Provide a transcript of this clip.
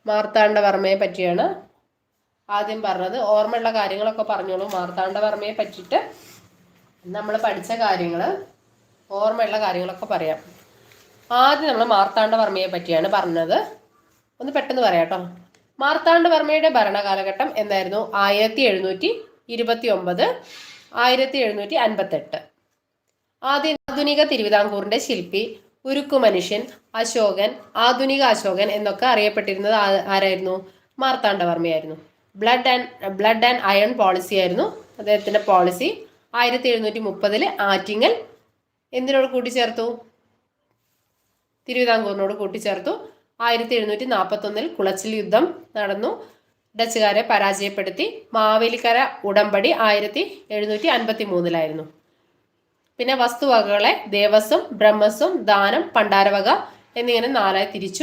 മാർത്താണ്ഡവർമ്മയെ പറ്റിയാണ് ആദ്യം പറഞ്ഞത്. ഓർമ്മയുള്ള കാര്യങ്ങളൊക്കെ പറഞ്ഞോളൂ. മാർത്താണ്ഡവർമ്മയെ പറ്റിയിട്ട് നമ്മൾ പഠിച്ച കാര്യങ്ങൾ, ഓർമ്മയുള്ള കാര്യങ്ങളൊക്കെ പറയാം. ആദ്യം നമ്മൾ മാർത്താണ്ഡവർമ്മയെ പറ്റിയാണ് പറഞ്ഞത്. ഒന്ന് പെട്ടെന്ന് പറയാം കേട്ടോ. മാർത്താണ്ഡവർമ്മയുടെ ഭരണകാലഘട്ടം എന്തായിരുന്നു? 1729 1758. ആധുനിക തിരുവിതാംകൂറിന്റെ ശില്പി, ഉരുക്കു മനുഷ്യൻ, അശോകൻ, ആധുനിക അശോകൻ എന്നൊക്കെ അറിയപ്പെട്ടിരുന്നത് ആരായിരുന്നു? മാർത്താണ്ഡവർമ്മയായിരുന്നു. ബ്ലഡ് ആൻഡ് അയൺ പോളിസി ആയിരുന്നു അദ്ദേഹത്തിന്റെ പോളിസി. 1730 ആറ്റിങ്ങൽ എന്തിനോട് കൂട്ടിച്ചേർത്തു? തിരുവിതാംകൂറിനോട് കൂട്ടിച്ചേർത്തു. 1741 കുളച്ചിൽ യുദ്ധം നടന്നു, ഡച്ചുകാരെ പരാജയപ്പെടുത്തി. മാവേലിക്കര ഉടമ്പടി 1753 പിന്നെ വസ്തുവകകളെ ദേവസ്വം, ബ്രഹ്മസ്വം, ദാനം, പണ്ടാരവക എന്നിങ്ങനെ 4 തിരിച്ചു.